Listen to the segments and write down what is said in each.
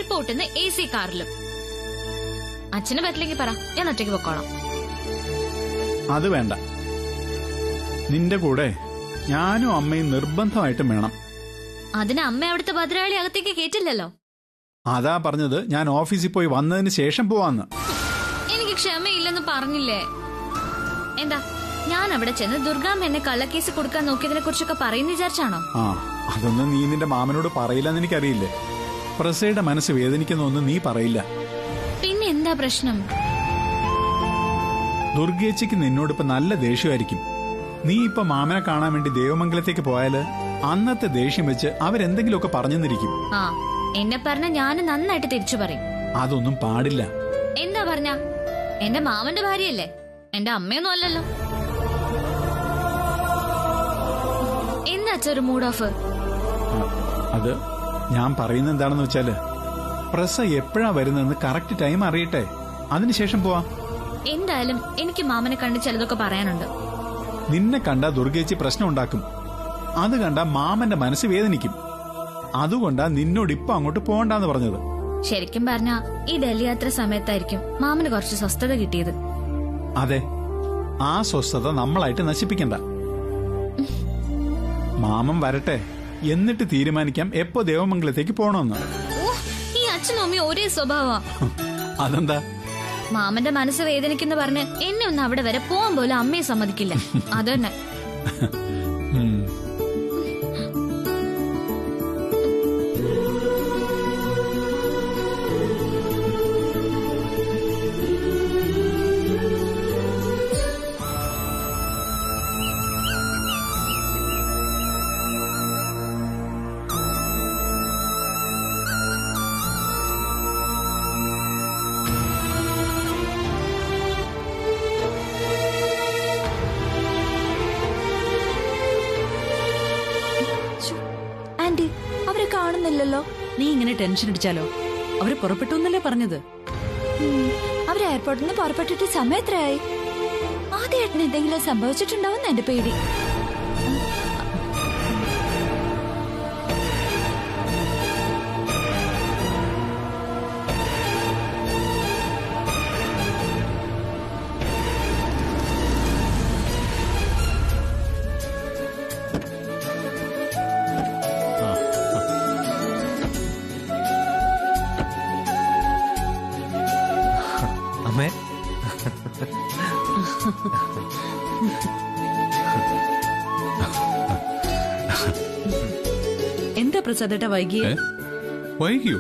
എയർപോർട്ടിൽ AC കാറിലും. അച്ഛന് പറ്റില്ലെങ്കിൽ പറ, ഞാൻ ഒറ്റയ്ക്ക് പൊക്കോളാം. അത് വേണ്ട, നിന്റെ കൂടെ ഞാനും അമ്മയും നിർബന്ധമായിട്ടും വേണം. അതിന് അമ്മ അവിടുത്തെ ഭദ്രകാളി അകത്തേക്ക് കേറ്റില്ലല്ലോ. അതാ പറഞ്ഞത്, ഞാൻ ഓഫീസിൽ പോയി വന്നതിന് ശേഷം പോവാന്ന്. എനിക്ക് ക്ഷമയില്ലെന്ന് പറഞ്ഞില്ലേ? എന്താ ഞാൻ അവിടെ ചെന്ന് ദുർഗാമ്മ എന്നെ കള്ളക്കേസ് കൊടുക്കാൻ നോക്കിയതിനെ കുറിച്ചൊക്കെ പറയുന്ന വിചാരിച്ചാണോ? ആ, അതൊന്നും നീ നിന്റെ മാമനോട് പറയില്ലെന്ന് എനിക്കറിയില്ലേ. പ്രസയുടെ മനസ്സ് വേദനിക്കുന്ന ഒന്നും നീ പറയില്ല. പിന്നെ എന്താ പ്രശ്നം? ദുർഗേച്ചിക്ക് നിന്നോടിപ്പോ നല്ല ദേഷ്യമായിരിക്കും. നീ ഇപ്പൊ മാമനെ കാണാൻ വേണ്ടി ദേവമംഗലത്തേക്ക് പോയാല് അന്നത്തെ ദേഷ്യം വെച്ച് അവരെന്തെങ്കിലുമൊക്കെ പറഞ്ഞെന്നിരിക്കും. ആ, എന്നെ പറഞ്ഞ ഞാൻ നന്നായിട്ട് തിരിച്ചു പറയും. അതൊന്നും പാടില്ല. എന്താ പറഞ്ഞ? എന്റെ മാമന്റെ ഭാര്യയല്ലേ, എന്റെ അമ്മയൊന്നും അല്ലല്ലോ. എന്താ ഒരു മൂഡ് ഓഫ്? അത് ഞാൻ പറയുന്നത് എന്താണെന്ന് വെച്ചാല്, പ്രസ എപ്പോഴാ വരുന്നതെന്ന് കറക്റ്റ് ടൈം അറിയട്ടെ, അതിനുശേഷം പോവാം. എന്തായാലും എനിക്ക് മാമനെ കണ്ട് ചിലതൊക്കെ പറയാനുണ്ട്. നിന്നെ കണ്ട ദുർഗേച്ചി പ്രശ്നം ഉണ്ടാക്കും. അത് കണ്ട മാമന്റെ മനസ്സ് വേദനിക്കും. അതുകൊണ്ടാ നിന്നോട് ഇപ്പൊ അങ്ങോട്ട് പോകണ്ടെന്ന് പറഞ്ഞത്. ശരിക്കും പറഞ്ഞ ഈ ഡൽഹി യാത്ര സമയത്തായിരിക്കും മാമന് കുറച്ച് സ്വസ്ഥത കിട്ടിയത്. അതെ, ആ സ്വസ്ഥത നമ്മളായിട്ട് നശിപ്പിക്കണ്ട. മാമൻ വരട്ടെ, എന്നിട്ട് തീരുമാനിക്കാം എപ്പോ ദേവമംഗലത്തേക്ക് പോണോന്ന്. ഈ അച്ഛനും അമ്മയും ഒരേ സ്വഭാവ. അതെന്താ? മാമന്റെ മനസ്സ് വേദനിക്കുന്ന പറഞ്ഞ് എന്നെ ഒന്ന് അവിടെ വരെ പോകാൻ പോലും അമ്മയെ സമ്മതിക്കില്ല. അതന്നെ. അവരെ കാണുന്നില്ലല്ലോ. നീ ഇങ്ങനെ ടെൻഷൻ അടിച്ചാലോ? അവര് പുറപ്പെട്ടു എന്നല്ലേ പറഞ്ഞത്? അവര് എയർപോർട്ടിൽ നിന്ന് പുറപ്പെട്ടിട്ട് സമയം എത്രയായി? ആദ്യമായിട്ട് എന്തെങ്കിലും സംഭവിച്ചിട്ടുണ്ടാവും എന്റെ പേടി. അമ്മേ, എന്താ പ്രസാദേട്ടാ വൈകിയേ? വൈകിയോ?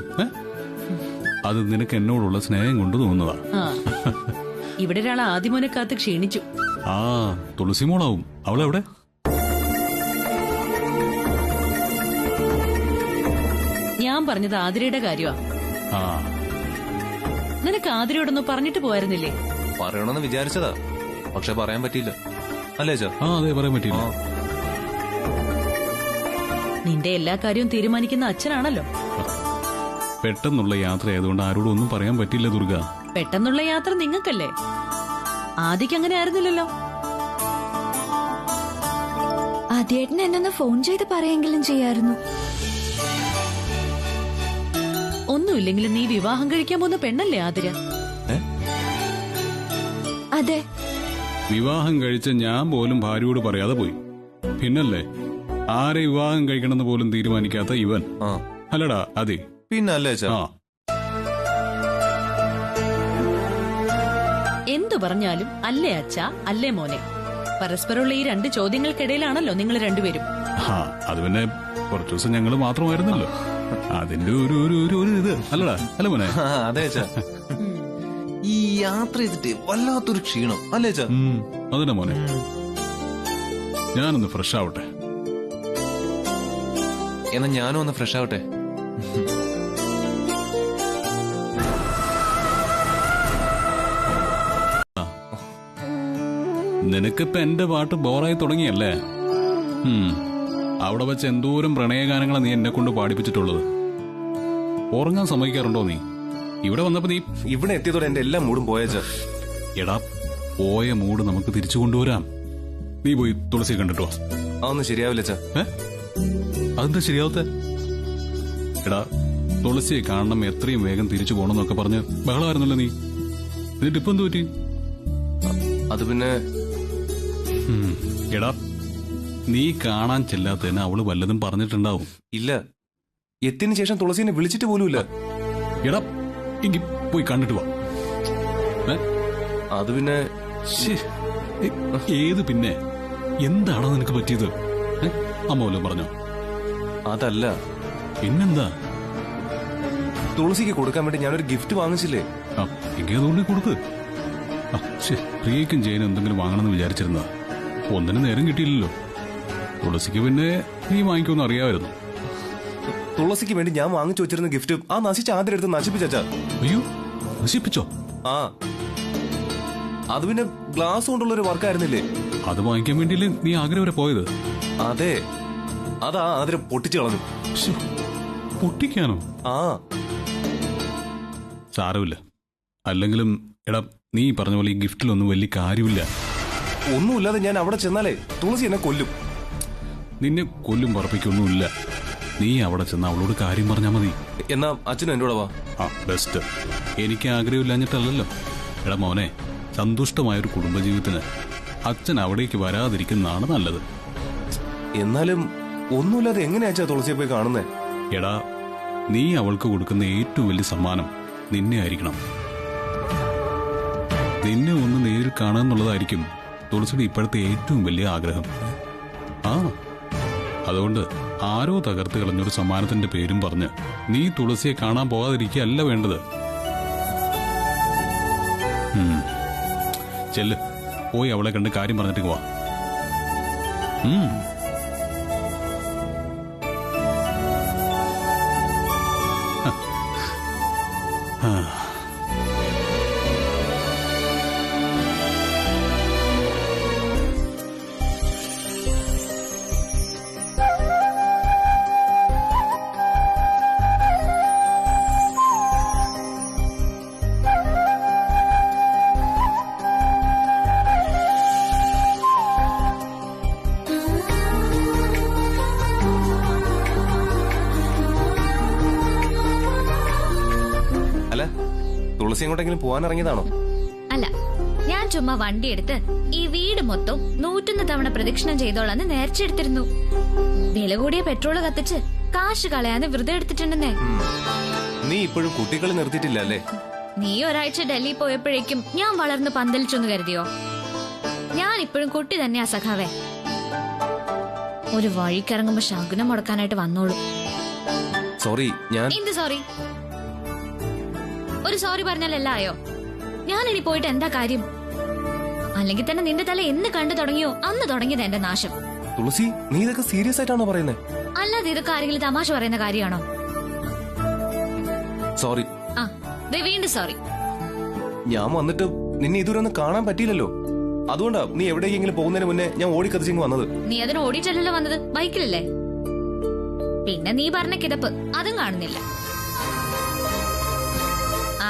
അത് നിനക്ക് എന്നോടുള്ള സ്നേഹം കൊണ്ട് തോന്നുന്നതാ. ഇവിടെ ഒരാൾ ആദ്യമോനെ കാത്ത് ക്ഷീണിച്ചു. ആ, തുളസി മോളാവും. അവളെവിടെ? ഞാൻ പറഞ്ഞത് ആതിരയുടെ കാര്യമാ. ആ, നിനക്ക് ആതിരയോടൊന്ന് പറഞ്ഞിട്ട് പോയായിരുന്നില്ലേ? പറയണമെന്ന് വിചാരിച്ചതാ, പക്ഷെ പറയാൻ പറ്റിയില്ല. അല്ലേ ചോ? ആ, അതെ, പറയാൻ പറ്റിയില്ല. നിന്റെ എല്ലാ കാര്യവും തീരുമാനിക്കുന്ന അച്ഛനാണല്ലോ. പെട്ടെന്നുള്ള യാത്ര ആയതുകൊണ്ട് ആരോടും ഒന്നും പറയാൻ പറ്റില്ല ദുർഗ. പെട്ടെന്നുള്ള യാത്ര നിങ്ങൾക്കല്ലേ, ആദിക്ക് അങ്ങനെ ആയിരുന്നില്ലല്ലോ. ആദ്യേട്ടൻ എന്നൊന്ന് ഫോൺ ചെയ്ത് പറയെങ്കിലും ചെയ്യായിരുന്നു. ഒന്നുമില്ലെങ്കിലും നീ വിവാഹം കഴിക്കാൻ പോകുന്ന പെണ്ണല്ലേ ആതിര? അതെ. വിവാഹം കഴിച്ച ഞാൻ പോലും ഭാര്യയോട് പറയാതെ പോയി. പിന്നല്ലേ ആരെ വിവാഹം കഴിക്കണമെന്ന് പോലും തീരുമാനിക്കാത്ത ഇവൻ. അല്ലടാ അതെ. പിന്നല്ലേ എന്തു പറഞ്ഞാലും അല്ലേ അച്ഛ, അല്ലേ മോനെ, പരസ്പരമുള്ള ഈ രണ്ട് ചോദ്യങ്ങൾക്കിടയിലാണല്ലോ നിങ്ങൾ രണ്ടുപേരും. അത് പിന്നെ കുറച്ചു ദിവസം ഞങ്ങള് മാത്രമായിരുന്നല്ലോ, അതിന്റെ ഒരു ഇത് അല്ലടാ. അല്ല മോനെ? അതെ. ഈ യാത്ര ചെയ്തിട്ട് വല്ലാത്തൊരു ക്ഷീണം അല്ലേ? അതന്നെ മോനെ, ഞാനൊന്ന് ഫ്രഷ് ആവട്ടെ. എന്നാ ഞാനും ഒന്ന് ഫ്രഷ് ആവട്ടെ. നിനക്കിപ്പ എന്റെ പാട്ട് ബോറായി തുടങ്ങിയല്ലേ? അവിടെ വെച്ച് എന്തോരം പ്രണയഗാനങ്ങളാ നീ എന്നെ കൊണ്ട് പാടിപ്പിച്ചിട്ടുള്ളത്. ഉറങ്ങാൻ സമ്മതിക്കാറുണ്ടോ നീ? ഇവിടെ വന്നപ്പോ നീ ഇവിടെ എത്തിയതോടെ എന്റെ എല്ലാ മൂടും പോയച്ചാ. എടാ, പോയ മൂഡ് നമുക്ക് തിരിച്ചു കൊണ്ടുവരാം. നീ പോയി തുളസി കണ്ടിട്ടോ. അതൊന്നും ശരിയാവില്ല. അതെന്താ ശരിയാവത്തെ? എടാ, തുളസിയെ കാണണം, എത്രയും വേഗം തിരിച്ചു പോകണമെന്നൊക്കെ പറഞ്ഞ് ബഹളമായിരുന്നല്ലോ നീ. എന്നിട്ട് ഇപ്പം എന്ത് പറ്റി? അത് പിന്നെ എടാ, നീ കാണാൻ ചെല്ലാത്തതിന് അവള് വല്ലതും പറഞ്ഞിട്ടുണ്ടാവും. ഇല്ല, എത്തിന് ശേഷം തുളസിനെ വിളിച്ചിട്ട് പോലുമില്ല. എടാ, എങ്കിൽ പോയി കണ്ടിട്ട് വാ. അത് പിന്നെ ഏത് പിന്നെ? എന്താണോ നിനക്ക് പറ്റിയത്? അമ്മ വല്ലതും പറഞ്ഞോ? അതല്ല, പിന്നെന്താ? തുളസിക്ക് കൊടുക്കാൻ വേണ്ടി ഞാനൊരു ഗിഫ്റ്റ് വാങ്ങിച്ചില്ലേ? ആ, എങ്കിൽ അതുകൊണ്ട് കൊടുക്ക്. പ്രിയക്കും ജയനും എന്തെങ്കിലും വാങ്ങണമെന്ന് വിചാരിച്ചിരുന്നതാ. ഒന്നിനും നേരം കിട്ടിയില്ലല്ലോ. തുളസിക്ക് പിന്നെ നീ വാങ്ങിക്കുമെന്ന് അറിയാമായിരുന്നു. തുളസിക്ക് വേണ്ടി ഞാൻ വാങ്ങിച്ചു വെച്ചിരുന്ന ഗിഫ്റ്റ് ആ നശിച്ച ആദ്യം എടുത്ത് നശിപ്പിച്ചാ. അയ്യോ, നശിപ്പിച്ചോ? ആ, അത് പിന്നെ ഗ്ലാസ് കൊണ്ടുള്ള ഒരു വർക്കായിരുന്നില്ലേ? അത് വാങ്ങിക്കാൻ വേണ്ടിയല്ലേ നീ ആഗ്രഹം വരെ പോയത്? അതെ, അതാ ആദ്യം പൊട്ടിച്ചു കളഞ്ഞു. പൊട്ടിക്കാനോ? ആ, സാരമില്ല. അല്ലെങ്കിലും എടാ, നീ പറഞ്ഞ പോലെ ഈ ഗിഫ്റ്റിലൊന്നും വലിയ കാര്യമില്ല. ഒന്നുമില്ലാതെ ഞാൻ അവിടെ ചെന്നാലേ തുളസി എന്നെ കൊല്ലും. നിന്നെ കൊല്ലും പറപ്പിക്കൊന്നുമില്ല. നീ അവിടെ ചെന്ന് അവളോട് കാര്യം പറഞ്ഞാൽ മതി. എന്നാ അച്ഛനും എന്റെ കൂടെ വാ. ആ, ബെസ്റ്റ്. എനിക്ക് ആഗ്രഹമില്ലാഞ്ഞിട്ടല്ലല്ലോ. എടാ മോനെ, സന്തുഷ്ടമായൊരു കുടുംബജീവിതത്തിന് അച്ഛൻ അവിടേക്ക് വരാതിരിക്കുന്നതാണ് നല്ലത്. എന്നാലും ഒന്നുമില്ലാതെ എങ്ങനെയാച്ചാ തുളസിയെ പോയി കാണുന്നേ? എടാ, നീ അവൾക്ക് കൊടുക്കുന്ന ഏറ്റവും വലിയ സമ്മാനം നിന്നെ ആയിരിക്കണം. നിന്നെ ഒന്ന് നേരിൽ കാണാന്നുള്ളതായിരിക്കും തുളസിയുടെ ഇപ്പോഴത്തെ ഏറ്റവും വലിയ ആഗ്രഹം. ആ, അതുകൊണ്ട് ആരോ തകർത്ത് കളഞ്ഞൊരു സമ്മാനത്തിന്റെ പേരും പറഞ്ഞ് നീ തുളസിയെ കാണാൻ പോകാതിരിക്കുകയല്ല വേണ്ടത്. ചെല്ല്, പോയി അവളെ കണ്ട് കാര്യം പറഞ്ഞിട്ട് പോവാ. തുളസി എങ്ങോട്ടെങ്കിലും പോവാൻ ഇറങ്ങിയതാണോ? അല്ല, ഞാൻ ചുമ്മാ വണ്ടി എടുത്ത് ഈ വീട് മൊത്തം 101 തവണ പ്രദക്ഷിണം ചെയ്തോളാന്ന് നേർച്ചെടുത്തിരുന്നു. വില കൂടിയ പെട്രോള് കത്തിച്ച് കാശ് കളയാന്ന് വ്രതം എടുത്തിട്ടുണ്ടെന്നേ. നീ ഇപ്പോഴും കുട്ടികളെ നിർത്തിയിട്ടില്ല അല്ലേ? നീ ഒരാഴ്ച ഡൽഹി പോയപ്പോഴേക്കും ഞാൻ വളർന്ന് പന്തലിച്ചൊന്ന് കരുതിയോ? ഞാൻ ഇപ്പോഴും കുട്ടി തന്നെയാ സഖാവേ. ഒരു വഴിക്കിറങ്ങുമ്പോ ശകുനം മുടക്കാനായിട്ട് വന്നോളൂ. സോറി, ഞാൻ എന്ത് സോറി? ഒരു സോറി പറഞ്ഞാലല്ല ആയോ? ഞാൻ ഇനി പോയിട്ട് എന്താ കാര്യം? അല്ലെങ്കിൽ തന്നെ നിന്റെ തല എന്ന് കണ്ടു തുടങ്ങിയോ അന്ന് തുടങ്ങിയത് എന്റെ നാശം. തുളസി, നീ ഇതൊക്കെ സീരിയസ് ആയിട്ടാണോ പറയുന്നത്? അല്ലാതെ ഇതൊക്കെ ആരെങ്കിലും തമാശ പറയുന്ന കാര്യമാണോ? സോറി. ആ, വീണ്ടും സോറി. ഞാൻ വന്നിട്ട് നിന്നെ ഇതുവരെ ഒന്ന് കാണാൻ പറ്റിയില്ലല്ലോ. അതുകൊണ്ടാ നീ എവിടേക്കെങ്കിലും പോകുന്നതിന് മുന്നേ ഞാൻ ഓടിക്കത്തിച്ചിങ് വന്നത്. നീ അതിന് ഓടിച്ചല്ലോ വന്നത്, ബൈക്കിലല്ലേ? പിന്നെ നീ പറഞ്ഞ കിതപ്പ് അതും കാണുന്നില്ല. ആ,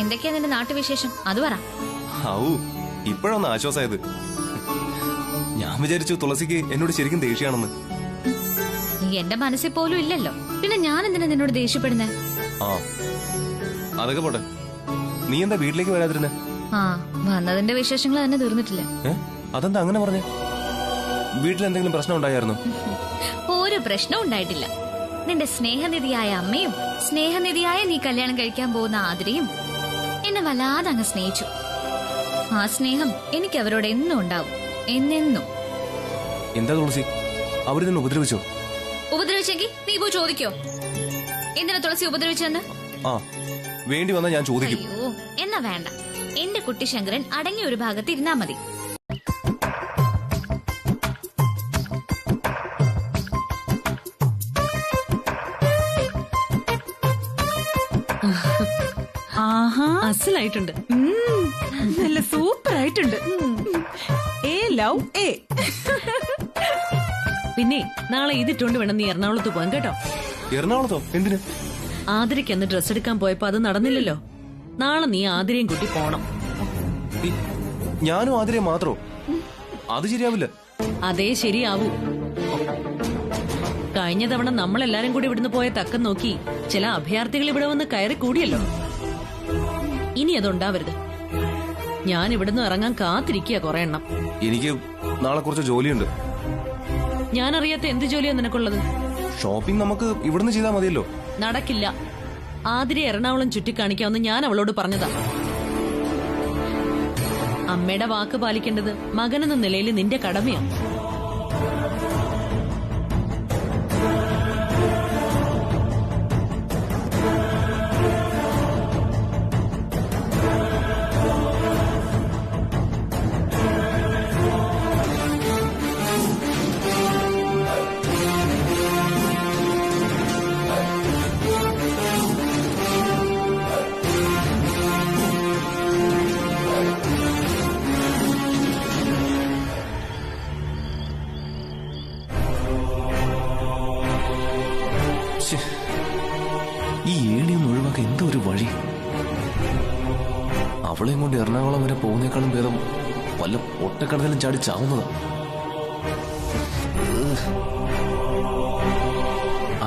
എന്തൊക്കെയാ നിന്റെ നാട്ടുവിശേഷം അത് പറ. ഔ, ഇപ്പോഴൊന്ന് ആശ്വാസമായത്. ഞാൻ വിചാരിച്ചു തുളസിക്ക് എന്നോട് ശരിക്കും ദേഷ്യാണെന്ന്. നീ എന്റെ മനസ്സിൽ പോലും ഇല്ലല്ലോ, പിന്നെ ഞാൻ എന്തിനാ നിന്നോട് ദേഷ്യപ്പെടുന്നേ? ആ, അതൊക്കെ പോട്ടെ. നീ എന്താ വീട്ടിലേക്ക് വരാതിരുന്നേ? ആ, വന്നതിന്റെ വിശേഷങ്ങൾ തന്നെ തീർന്നിട്ടില്ല. അതെന്താ അങ്ങനെ പറഞ്ഞേ? വീട്ടിലെന്തെങ്കിലും പ്രശ്നം ഉണ്ടായിരുന്നു? ഒരു പ്രശ്നം ഉണ്ടായിട്ടില്ല. നിന്റെ സ്നേഹനിധിയായ അമ്മയും സ്നേഹനിധിയായ നീ കല്യാണം കഴിക്കാൻ പോകുന്ന ആതിരയും എന്നെ വല്ലാതെ അങ്ങ് സ്നേഹിച്ചു. ആ സ്നേഹം എനിക്ക് അവരോട് എന്നും ഉണ്ടാവും, എന്നെന്നും. എന്താ തുളസി, അവരിതിനെ ഉപദ്രവിച്ചോ? ഉപദ്രവിച്ചെങ്കിൽ നീ പോയി ചോദിക്കോ എന്തിനാ തുളസി ഉപദ്രവിച്ചെന്ന്? ആ, വേണ്ടി വന്നാ ഞാൻ ചോദിക്കും. അയ്യോ, എന്നാ വേണ്ട. എന്റെ കുട്ടി ശങ്കരൻ അടങ്ങിയ ഒരു ഭാഗത്ത് ഇരുന്നാ മതി. ആഹാ, അസലായിട്ടുണ്ട്. നല്ല സൂപ്പർ ആയിട്ടുണ്ട്. A love A. പിന്നെ നാളെ ഇതിട്ടോണ്ട് വേണം നീ എറണാകുളത്ത് പോകാൻ കേട്ടോ. എറണാകുളത്തോ? എന്തിന്? ആതിരയ്ക്ക് അന്ന് ഡ്രസ് എടുക്കാൻ പോയപ്പോ അത് നടന്നില്ലല്ലോ. നാളെ നീ ആതിരയും കൂട്ടി പോണം. ഞാനും ആതിരയെ മാത്രോ? അത് ശരിയാവില്ല. അതേ ശരിയാവൂ. കഴിഞ്ഞ തവണ നമ്മളെല്ലാരും കൂടി ഇവിടുന്ന് പോയ തക്കം നോക്കി ചില അഭയാർത്ഥികൾ ഇവിടെ വന്ന് കയറി കൂടിയല്ലോ. ഇനി അതുണ്ടാവരുത്. ഞാൻ ഇവിടുന്ന് ഇറങ്ങാൻ കാത്തിരിക്കുക കുറെ എണ്ണം. എനിക്ക് നാളെ കുറച്ച് ജോലിയുണ്ട്. ഞാൻ അറിയാത്ത എന്ത് ജോലിയാ നിനക്കുള്ളത്? ഷോപ്പിംഗ് നമുക്ക് ഇവിടുന്ന് ചെയ്താൽ മതിയല്ലോ. നടക്കില്ല. ആതിരെ എറണാകുളം ചുറ്റിക്കാണിക്കാമെന്ന് ഞാൻ അവളോട് പറഞ്ഞതാ. അമ്മയുടെ വാക്ക് പാലിക്കേണ്ടത് മകനെന്ന നിലയിൽ നിന്റെ കടമയാണ്. ഈ ഏണിയൊന്നും ഒഴിവാക്കാൻ എന്തോ ഒരു വഴി. അവളെയും കൊണ്ട് എറണാകുളം വരെ പോകുന്നേക്കാളും ഭേദം വല്ല ഒട്ടക്കടലിലും ചാടി ചാവുന്നതാ.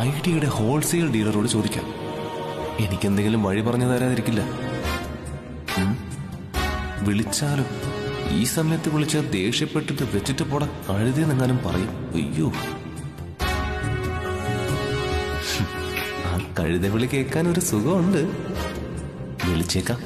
ഐഡിയുടെ ഹോൾസെയിൽ ഡീലറോട് ചോദിക്കാം. എനിക്കെന്തെങ്കിലും വഴി പറഞ്ഞു തരാതിരിക്കില്ല. വിളിച്ചാലും ഈ സമയത്ത് വിളിച്ചാൽ ദേഷ്യപ്പെട്ടിട്ട് വെച്ചിട്ട് പോടാ കഴുതിയെന്നെങ്ങാനും പറയും. അയ്യോ, കഴുത വിളി കേൾക്കാൻ ഒരു സുഖമുണ്ട്. വിളിച്ചേക്കാം.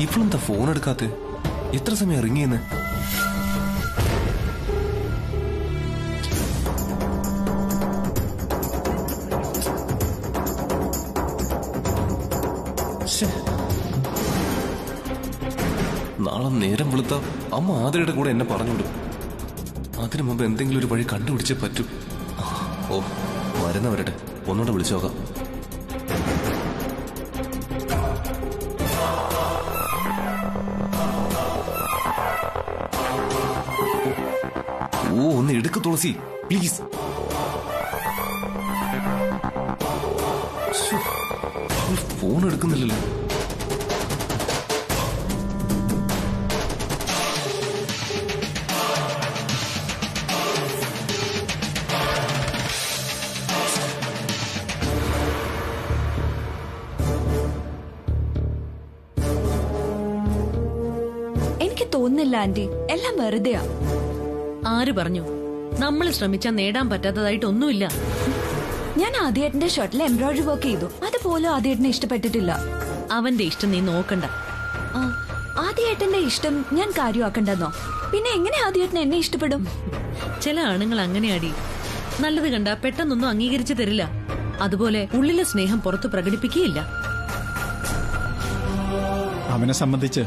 ഇപ്പോഴെന്താ ഫോൺ എടുക്കാത്ത? എത്ര സമയം ഇറങ്ങിയെന്ന്? നാളെ നേരം വെളുത്ത അമ്മ ആതിരയുടെ കൂടെ എന്നെ പറഞ്ഞുവിടും. അതിനു മുമ്പ് എന്തെങ്കിലും ഒരു വഴി കണ്ടുപിടിച്ചേ പറ്റൂ. ഓ, വരുന്നവരട്ടെ, ഒന്നുകൂടെ വിളിച്ചു നോക്കാം. ഓ, ഒന്ന് എടുക്ക് തുളസി പ്ലീസ്. ഫോൺ എടുക്കുന്നില്ലല്ലോ. എനിക്ക് തോന്നുന്നില്ല ആന്റി, എല്ലാം വെറുതെയാ. ആര് പറഞ്ഞു? നമ്മൾ ശ്രമിച്ചാൽ നേടാൻ പറ്റാത്തതായിട്ട് ഒന്നുമില്ല. ഞാൻ ആദ്യേട്ടന്റെ ഷർട്ടിൽ എംബ്രോയിഡറി വർക്ക് ചെയ്തു. അതുപോലും ആദ്യേട്ടനെ ഇഷ്ടപ്പെട്ടിട്ടില്ല. അവന്റെ ഇഷ്ടം നീ നോക്കണ്ട. ആദ്യേട്ടന്റെ ഇഷ്ടം ഞാൻ കാര്യമാക്കണ്ടെന്നോ? പിന്നെ എങ്ങനെ ആദ്യേട്ടൻ എന്നെ ഇഷ്ടപ്പെടും? ചില ആണുങ്ങൾ അങ്ങനെയാടി. നല്ലത് കണ്ട പെട്ടെന്നൊന്നും അംഗീകരിച്ചു തരില്ല. അതുപോലെ ഉള്ളിലെ സ്നേഹം പുറത്ത് പ്രകടിപ്പിക്കുകയില്ല. അവനെ സംബന്ധിച്ച്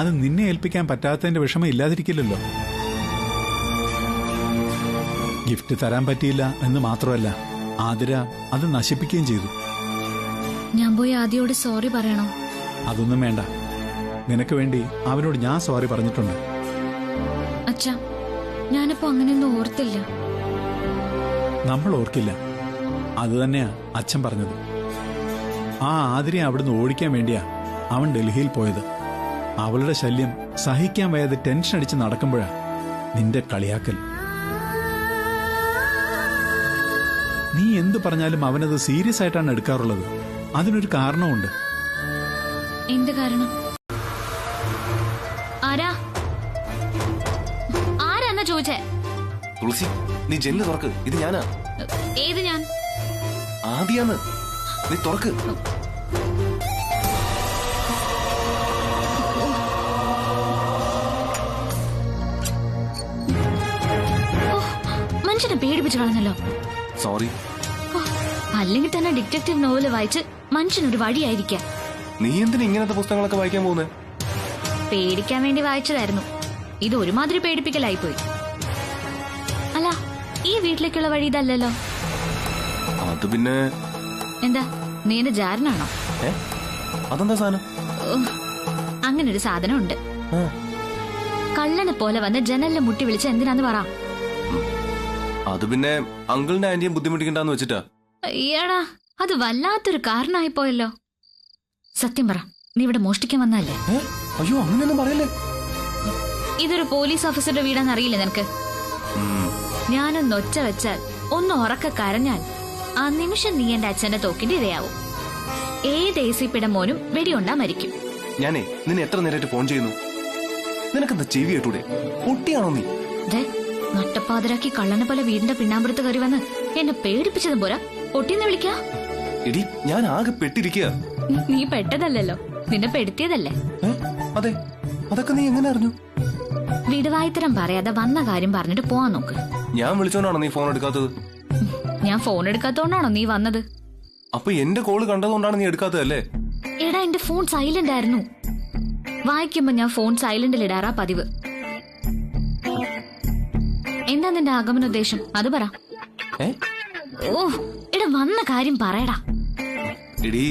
അത് നിന്നെ ഏൽപ്പിക്കാൻ പറ്റാത്തതിന്റെ വിഷമം ഇല്ലാതിരിക്കില്ലല്ലോ. ഗിഫ്റ്റ് തരാൻ പറ്റിയില്ല എന്ന് മാത്രമല്ല, ആതിര അത് നശിപ്പിക്കുകയും ചെയ്തു. ഞാൻ പോയി ആദ്യയോട് സോറി പറയണോ? അതൊന്നും വേണ്ട. നിനക്ക് വേണ്ടി അവനോട് ഞാൻ സോറി പറഞ്ഞിട്ടുണ്ട്. അച്ഛാ, ഞാനിപ്പോ അങ്ങനെയൊന്നും ഓർത്തില്ല. നമ്മൾ ഓർക്കില്ല. അത് തന്നെയാ അച്ഛൻ പറഞ്ഞത്. ആ ആതിരയെ അവിടുന്ന് ഓടിക്കാൻ വേണ്ടിയാ അവൻ ഡൽഹിയിൽ പോയത്. അവളുടെ ശല്യം സഹിക്കാൻ വയ്യാതെ ടെൻഷൻ അടിച്ച് നടക്കുമ്പോഴാ നിന്റെ കളിയാക്കൽ. നീ എന്തു പറഞ്ഞാലും അവനത് സീരിയസ് ആയിട്ടാണ് എടുക്കാറുള്ളത്. അതിനൊരു കാരണമുണ്ട്. എന്ത് കാരണം? ആരാന്നാ ചോദിച്ചേ? തുളസി, നീ ജെല്ല് തുറക്ക്. ഇത് ഞാനാ. ഏത് ഞാൻ? ആദ്യാന്ന്. നീ തുറക്ക്. മനുഷ്യനെ പേടിപ്പിച്ചു കളഞ്ഞല്ലോ. സോറി. അല്ലെങ്കിൽ തന്നെ ഡിറ്റക്റ്റീവ് നോവല് വായിച്ച് മനുഷ്യനൊരു വഴിയായിരിക്കാം. നീ എന്തിനാ ഇങ്ങനത്തെ പുസ്തകങ്ങളൊക്കെ വായിക്കാൻ പോകുന്നത്? പേടിക്കാൻ വേണ്ടി വായിച്ചതായിരുന്നു. ഇത് ഒരുമാതിരി പേടിപ്പിക്കലായിപ്പോയി. അല്ല, ഈ വീട്ടിലേക്കുള്ള വഴി ഇതല്ലല്ലോ. അത് പിന്നെ എന്താ, നീ എന്റെ ജാരനാണോ? അതെന്താ സാധനം? അങ്ങനൊരു സാധനം ഉണ്ട്. കള്ളനെ പോലെ വന്ന് ജനലിലെ മുട്ടി വിളിച്ച എന്തിനാന്ന് പറ. അത് പിന്നെ അങ്കിളിന്റെ ആന്റിയും ബുദ്ധിമുട്ടിക്കണ്ടെന്ന് വെച്ചിട്ടാ. അയ്യടാ, അത് വല്ലാത്തൊരു കാരണമായി പോയല്ലോ. സത്യം പറ, നീ ഇവിടെ മോഷ്ടിക്കാൻ വന്നല്ലേ? അയ്യോ, അങ്ങനെയൊന്നും പറയല്ലേ. ഇതൊരു പോലീസ് ഓഫീസറുടെ വീടാന്ന് അറിയില്ലേ നിനക്ക്? ഞാനൊന്ന് ഒച്ച വെച്ചാൽ, ഒന്ന് ഉറക്ക കരഞ്ഞാൽ ആ നിമിഷം നീ എന്റെ അച്ഛന്റെ തോക്കിന്റെ ഇരയാവും. ഏത് ACPയുടെ മോനും വെടിയുണ്ടാ മരിക്കും. ഞാനേ നിന്നെ എത്ര നേരമായിട്ട് ഫോൺ ചെയ്യുന്നു. നിനക്കെന്താ ചെവി കേട്ടൂടെ? പൊട്ടിയാണോ നീ? നട്ടപ്പാതിരാക്കി കള്ളനെ പോലെ വീടിന്റെ പിന്നാമ്പുറത്ത് കയറി വന്ന് എന്നെ പേടിപ്പിച്ചതും പോരാ പൊട്ടിന്ന് വിളിക്കാ. എടി, ഞാൻ ആകെ പെട്ടിരിക്കുക. നീ പെട്ടതല്ലോ, നിന്നെ പെടുത്തിയതല്ലേ. അതെ, അതൊക്കെ നീ എങ്ങനെ അറിഞ്ഞു? വിടുവായിത്തരം പറയാതെ വന്ന കാര്യം പറഞ്ഞിട്ട് പോവാൻ നോക്ക്. ഞാൻ വിളിച്ചോണ്ടാണോ നീ ഫോൺ എടുക്കാത്തത്? ഞാൻ ഫോൺ എടുക്കാത്തോണ്ടാണോ നീ വന്നത്? അപ്പൊ എന്റെ കോള് കണ്ടതുകൊണ്ടാണ് നീ എടുക്കാത്തതല്ലേ? എടാ, എന്റെ ഫോൺ സൈലന്റ് ആയിരുന്നു. വായിക്കുമ്പോ ഞാൻ ഫോൺ സൈലന്റിൽ ഇടാറാ പതിവ്. എന്താ നിന്റെ ആഗമനോദ്ദേശം? അത് പറ. ഓ, എടാ, വന്ന കാര്യം പറയടാ. എടീ,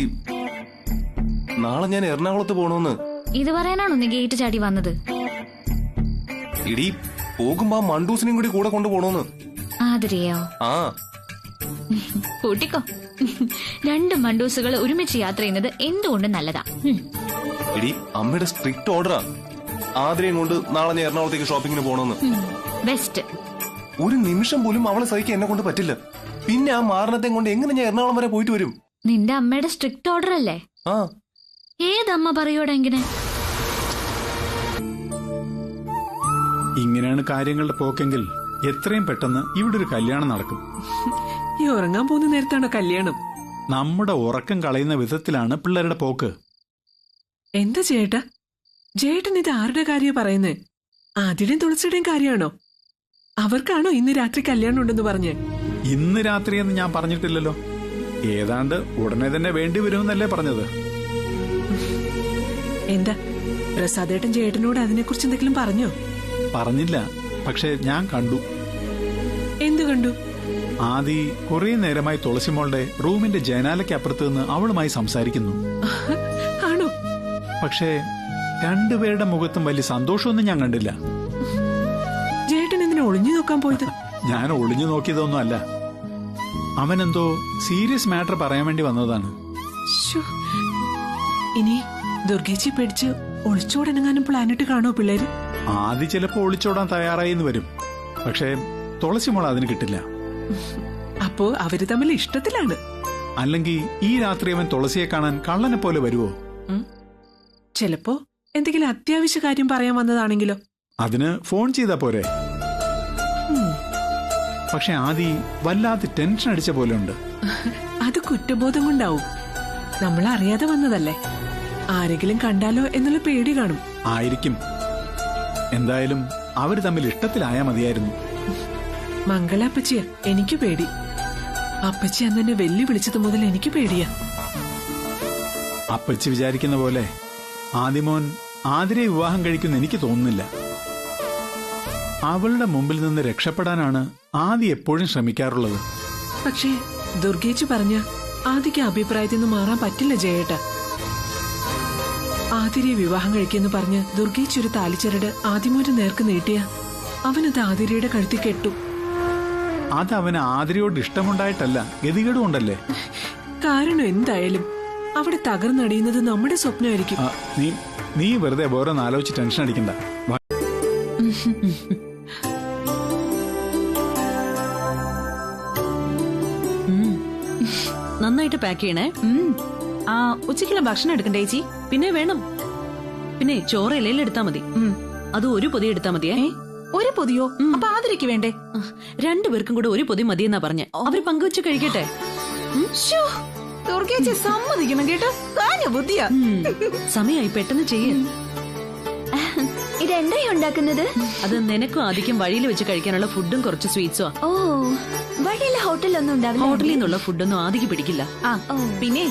നാളെ ഞാൻ എറണാകുളത്ത് പോണോന്ന്. ഇത് പറയാനാണോ നീ ഗേറ്റ് ചാടി വന്നത്? എടീ, പോകുമ്പോ ആ മണ്ടൂസിനെയും കൂടി കൂടെ കൊണ്ടുപോണോന്ന്. ആതിരയോ? ആ, കൂട്ടിക്കോ. 2 മണ്ടൂസുകൾ ഒരുമിച്ച് യാത്ര ചെയ്യുന്നത് എന്തുകൊണ്ട് നല്ലതാ. എടീ, അമ്മയുടെ സ്ട്രിക്റ്റ് ഓർഡറാ. ആതിരയും കൊണ്ട് നാളെ ഞാൻ എറണാകുളത്തേക്ക് ഷോപ്പിങ്ങിന് പോണോന്ന്. ബെസ്റ്റ്. ഒരു നിമിഷം പോലും അവളെ സഹിക്കാൻ എന്നെ കൊണ്ട് പറ്റില്ല. പിന്നെ ആ മാരണത്തെ കൊണ്ട് എങ്ങനെ ഞാൻ എറണാകുളം വരെ പോയിട്ട് വരും? നിന്റെ അമ്മയുടെ സ്ട്രിക്റ്റ് ഓർഡർ അല്ലേ? ആ, ഏതമ്മ പറയൂടെ എങ്ങനെ? ഇങ്ങനെയാണ് കാര്യങ്ങളുടെ പോക്കെങ്കിൽ എത്രയും പെട്ടെന്ന് ഇവിടെ ഒരു കല്യാണം നടക്കും. ഈ ഉറങ്ങാൻ പോകുന്ന നേരത്താണോ കല്യാണം? നമ്മുടെ ഉറക്കം കളയുന്ന വിധത്തിലാണ് പിള്ളേരുടെ പോക്ക്. എന്താ ചേട്ടാ, ചേട്ടൻ ഇത് ആരുടെ കാര്യ പറയുന്നേ? ആദ്യയുടെയും തുളസിയുടെയും കാര്യമാണോ? അവർക്കാണോ ഇന്ന് രാത്രി കല്യാണം ഉണ്ടെന്ന് പറഞ്ഞേ? ഇന്ന് രാത്രിയെന്ന് ഞാൻ പറഞ്ഞിട്ടില്ലല്ലോ. ഏതാണ്ട് ഉടനെ തന്നെ വേണ്ടി വരുമെന്നല്ലേ പറഞ്ഞത്. എന്താ പ്രസാദേട്ടൻ ചേട്ടനോട് അതിനെക്കുറിച്ച് എന്തെങ്കിലും പറഞ്ഞോ? പറഞ്ഞില്ല, പക്ഷെ ഞാൻ കണ്ടു. എന്തു കണ്ടു? ആദി കുറെ നേരമായി തുളസിമോളുടെ റൂമിന്റെ ജനാലയ്ക്കപ്പുറത്ത് നിന്ന് അവളുമായി സംസാരിക്കുന്നു. ആണോ? പക്ഷേ രണ്ടുപേരുടെ മുഖത്തും വലിയ സന്തോഷമൊന്നും ഞാൻ കണ്ടില്ല. ചേട്ടൻ എന്തിനാ ഒളിഞ്ഞു നോക്കാൻ പോയത്? ഞാൻ ഒളിഞ്ഞു നോക്കിയതൊന്നും അല്ല. അവനെന്തോ സീരിയസ് മാറ്റർ പറയാൻ വേണ്ടി വന്നതാണ്. ഇനി ദുർഗേച്ചി പേടിച്ച് ഒളിച്ചോടെങ്ങാനും പ്ലാനിട്ട് കാണോ പിള്ളേര്? ആദ്യം ചിലപ്പോ ഒളിച്ചോടാൻ തയ്യാറായി എന്ന് വരും. പക്ഷേ തുളസിമോൾ അതിന് കിട്ടില്ല. അപ്പോ അവര് തമ്മിൽ ഇഷ്ടത്തിലാണ്. അല്ലെങ്കിൽ ഈ രാത്രി അവൻ തുളസിയെ കാണാൻ കള്ളനെ പോലെ വരുവോ? ചിലപ്പോ എന്തെങ്കിലും അത്യാവശ്യ കാര്യം പറയാൻ വന്നതാണെങ്കിലോ? അതിന് ഫോൺ ചെയ്താ പോരെ. പക്ഷെ ആദി വല്ലാതെ ടെൻഷൻ അടിച്ച പോലെ ഉണ്ട്. അത് കുറ്റബോധം കൊണ്ടാവും. നമ്മൾ അറിയാതെ വന്നതല്ലേ. ആരെങ്കിലും കണ്ടാലോ എന്നുള്ള പേടി കാണും. ആയിരിക്കും. എന്തായാലും അവര് തമ്മിൽ ഇഷ്ടത്തിലായാ മതിയായിരുന്നു. മംഗളപ്പച്ചിയ എനിക്ക് പേടി. അപ്പച്ചി അന്നെ വെല്ലു വിളിച്ചത് മുതൽ എനിക്ക് പേടിയാ. അപ്പച്ചി വിചാരിക്കുന്ന പോലെ ആദിമോൻ ആതിരെ വിവാഹം കഴിക്കുമെന്ന് എനിക്ക് തോന്നുന്നില്ല. അവളുടെ മുമ്പിൽ നിന്ന് രക്ഷപ്പെടാനാണ് ആദി എപ്പോഴും ശ്രമിക്കാറുള്ളത്. പക്ഷേ ദുർഗേച്ചി പറഞ്ഞ ആദിക്ക് അഭിപ്രായത്തിൽ നിന്ന് മാറാൻ പറ്റില്ല ജയേട്ട. ആതിരയെ വിവാഹം കഴിക്കുമെന്ന് പറഞ്ഞ് ദുർഗേച്ചി ഒരു താലിച്ചരട് ആദിമോന്റെ നേർക്ക് നീട്ടിയ അവനത് ആതിരയുടെ കഴുത്തി കെട്ടു. അത് അവന് ആതിരയോട് ഇഷ്ടമുണ്ടായിട്ടല്ല, ഗതികേടുകൊണ്ടല്ലേ. കാരണം എന്തായാലും അവിടെ തകർന്നടിയുന്നത് നമ്മുടെ സ്വപ്നമായിരിക്കും. നീ വെറുതെ വേറൊന്ന് ആലോചിച്ച് ടെൻഷൻ അടിക്കണ്ട. നന്നായിട്ട് പാക്ക് ചെയ്യണേ. ഉച്ചയ്ക്കുള്ള ഭക്ഷണം എടുക്കണ്ടേ ചേച്ചി? പിന്നെ വേണം. പിന്നെ ചോറ് ഇലയിൽ എടുത്താ മതി. അത് ഒരു പൊതി എടുത്താ മതിയേ. ഒരു പൊതിയോ? അപ്പൊ ആതിരയ്ക്ക് വേണ്ടേ? 2 പേർക്കും കൂടെ ഒരു പൊതി മതിയെന്നാ പറഞ്ഞ. അവര് പങ്കുവെച്ച് കഴിക്കട്ടെ. സമ്മതിക്കണം കേട്ടോ. ബുദ്ധിയാ. സമയായി, പെട്ടെന്ന് ചെയ്യേ. ഇതെന്തായി ഉണ്ടാക്കുന്നത്? അത് നിനക്കും ആദ്യം വഴിയിൽ വെച്ച് കഴിക്കാനുള്ള ഫുഡും കുറച്ച് സ്വീറ്റ്സും. ഓ, വഴിയിലെ ഹോട്ടലൊന്നും ഉണ്ടാവില്ല. ഹോട്ടലിൽ നിന്നുള്ള ഫുഡൊന്നും ആദ്യം പിടിക്കില്ല. പിന്നെ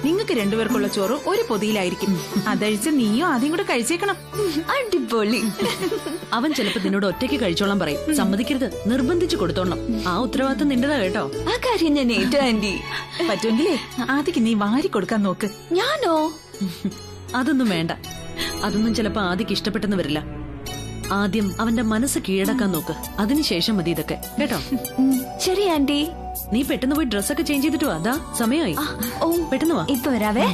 നിങ്ങൾക്ക് 2 പേർക്കുള്ള ചോറ് ഒരു പൊതിയിലായിരിക്കും. അതഴിച്ച് നീയോ ആദ്യം കൂടെ കഴിച്ചേക്കണം. അടിപൊളി. അവൻ ചിലപ്പോ നിന്നോട് ഒറ്റയ്ക്ക് കഴിച്ചോളാൻ പറയും. സമ്മതിക്കരുത്, നിർബന്ധിച്ചു കൊടുത്തോണം. ആ ഉത്തരവാദിത്തം നിന്റെതാ കേട്ടോ. ആ കാര്യം ഞാൻ ഏറ്റു ആന്റി. പറ്റുമെങ്കിലേ ആദ്യക്ക് നീ വാരി കൊടുക്കാൻ നോക്ക്. ഞാനോ? അതൊന്നും വേണ്ട. അതൊന്നും ചിലപ്പോ ആദ്യക്ക് ഇഷ്ടപ്പെട്ടെന്ന് വരില്ല. ആദ്യം അവന്റെ മനസ്സ് കീഴടക്കാൻ നോക്ക്, അതിനുശേഷം മതി ഇതൊക്കെ കേട്ടോ. ശരി ആന്റി. നീ പെട്ടെന്ന് പോയി ഡ്രസ്സൊക്കെ ചേഞ്ച് ചെയ്തിട്ട് വാ. അതാ സമയമായി. ഓ പെട്ടെന്ന് വാ. ഇപ്പൊ വരാവേ.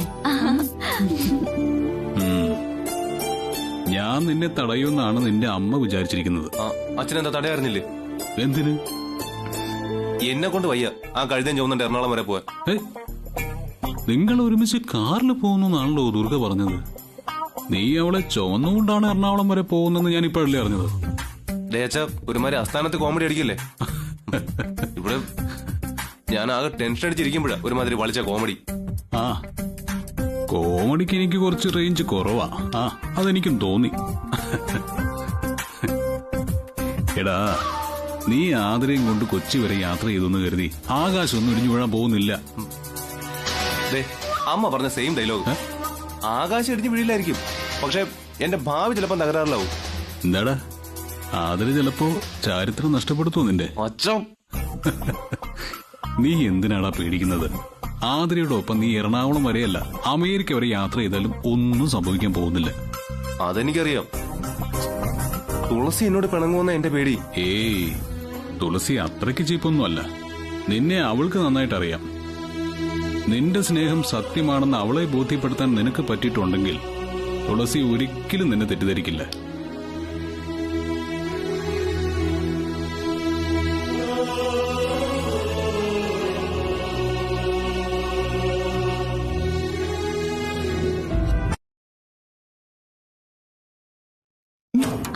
ഞാൻ നിന്നെ തടയുമെന്നാണ് നിന്റെ അമ്മ വിചാരിച്ചിരിക്കുന്നത്. അച്ഛനെന്താ തടയാറിഞ്ഞില്ലേ? എന്തിന്? എന്നെ കൊണ്ട് വയ്യ ആ കഴുതൻ ചോന്നുണ്ട് എറണാകുളം വരെ പോവാൻ. നിങ്ങൾ ഒരുമിച്ച് കാറിൽ പോകുന്നാണല്ലോ ദുർഗ പറഞ്ഞത്. നീ അവളെ ചുവന്നുകൊണ്ടാണ് എറണാകുളം വരെ പോകുന്നെന്ന് ഞാൻ ഇപ്പോഴല്ലേ അറിഞ്ഞത്. ഡേച്ചാ ഒരുമാതിരി അസ്ഥാനത്ത് കോമഡി അടിക്കില്ലേ? ഇവിടെ ഞാൻ ആകെ ടെൻഷൻ അടിച്ചിരിക്കുമ്പോഴാ ഒരുമാതിരി വളിച്ച കോമഡി. ആ കോമഡിക്ക് എനിക്ക് കുറച്ച് റേഞ്ച് കുറവാ. ആ അതെനിക്കും തോന്നി. എടാ നീ ആദരയും കൊണ്ട് കൊച്ചി വരെ യാത്ര ചെയ്തെന്ന് കരുതി ആകാശമൊന്നും ഇടിഞ്ഞു വീഴാൻ പോകുന്നില്ല. അമ്മ പറഞ്ഞ സെയിം ഡയലോഗ്. ആകാശം ഇടിഞ്ഞു വീഴില്ലായിരിക്കും, പക്ഷെ എന്റെ ഭാവി ചിലപ്പോ തകരാറിലാവും. എന്താടാ ആദര ചിലപ്പോ ചരിത്രം നഷ്ടപ്പെടുത്തു നിന്റെ. അച്ഛൻ നീ എന്തിനാടാ പേടിക്കുന്നത്? ആതിരയുടെ ഒപ്പം നീ എറണാകുളം വരെയല്ല അമേരിക്ക വരെ യാത്ര ചെയ്താലും ഒന്നും സംഭവിക്കാൻ പോകുന്നില്ല. അതെനിക്കറിയാം. തുളസി എന്നോട് പിണങ്ങുമെന്ന എന്റെ പേടി. ഏയ് തുളസി അത്രയ്ക്ക് ചീപ്പൊന്നുമല്ല. നിന്നെ അവൾക്ക് നന്നായിട്ട് അറിയാം. നിന്റെ സ്നേഹം സത്യമാണെന്ന് അവളെ ബോധ്യപ്പെടുത്താൻ നിനക്ക് പറ്റിയിട്ടുണ്ടെങ്കിൽ തുളസി ഒരിക്കലും നിന്നെ തെറ്റിദ്ധരിക്കില്ല.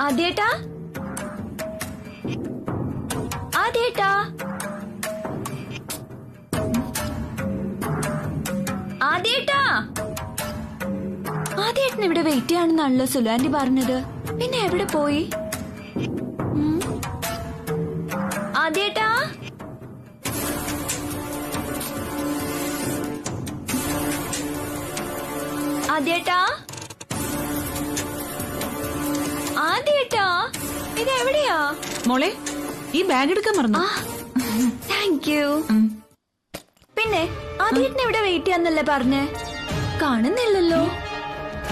ആദ്യേട്ടാ, ആദ്യേട്ടാ, ആദ്യേട്ടാ. ആദ്യേട്ടൻ ഇവിടെ വെയിറ്റ് ചെയ്യാണെന്നാണല്ലോ സുലാന്റി പറഞ്ഞത്. പിന്നെ എവിടെ പോയി? ആദ്യേട്ടാ, ആദ്യേട്ടാ, ആദ്യേട്ടാ, ഇതെവിടെയാ? മോളെ ഈ ബാഗ് എടുക്കാൻ മറന്നു. Thank you. പിന്നെ ആദ്യേട്ടൻ ഇവിടെ വെയിറ്റ് ചെയ്യാന്നല്ലേ പറഞ്ഞേ? കാണുന്നില്ലല്ലോ.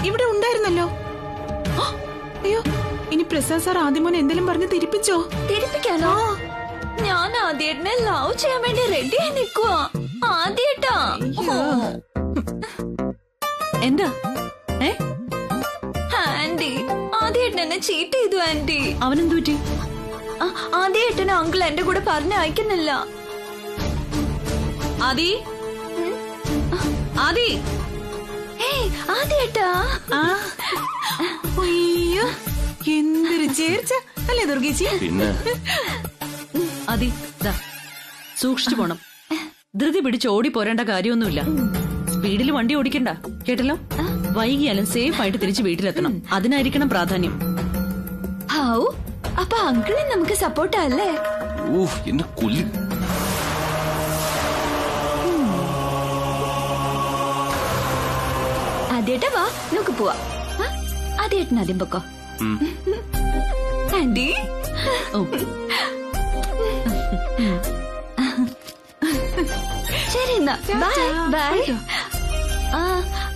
ഇവിടെ ഉണ്ടായിരുന്നല്ലോ. അയ്യോ, ഇനി പ്രസാദ് സാർ ആദ്യമോനെ എന്തെങ്കിലും പറഞ്ഞ് തിരിപ്പിച്ചോ? തിരിപ്പിക്കാനോ? ഞാൻ ആദ്യേട്ടനെ ലവ് ചെയ്യാൻ വേണ്ടി റെഡി ആയി നിൽക്കുവാ. ആദ്യേട്ടാ. എന്താ ആന്റി, ആദ്യേട്ടൻ എന്നെ ചീറ്റ് ചെയ്തു ആന്റി. അവനെന്തു പറ്റി? ആദ്യേട്ടന് അങ്കിൾ എന്റെ കൂടെ പറഞ്ഞ് അയക്കുന്നില്ല. ആദി, ആദി, ആദ്യേട്ടാ. അയ്യോ എന്തൊരു ചേർച്ച അല്ലേ ദുർഗേച്ചി? പിന്നെ ആദി ദാ സൂക്ഷിച്ചു പോണം. ധൃതി പിടിച്ച് ഓടി പോരേണ്ട കാര്യമൊന്നുമില്ല. സ്പീഡിൽ വണ്ടി ഓടിക്കണ്ട കേട്ടല്ലോ. വൈകിയാലും സേഫ് ആയിട്ട് തിരിച്ച് വീട്ടിലെത്തണം. അതിനായിരിക്കണം പ്രാധാന്യം. ഹൗ, അപ്പൊ അങ്കിളിന് നമുക്ക് സപ്പോർട്ടല്ലേ? എന്നെ കൊല്ലി. ആദ്യേട്ടാ വാ, നമുക്ക് പോവാ. ആദ്യേട്ടൻ ആദ്യം പൊക്കോ. ആന്റി. ശരി എന്നാ, ബൈ ബൈ.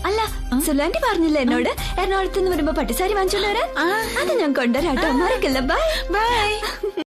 അല്ല, സുലാന്റി പറഞ്ഞില്ല എന്നോട് എറണാകുളത്ത് നിന്ന് വരുമ്പോ പട്ടുസാരി വാങ്ങിച്ചോണ്ട് വരാൻ? അത് ഞാൻ കൊണ്ടുവരാട്ടോ, മറക്കില്ല. Bye bye.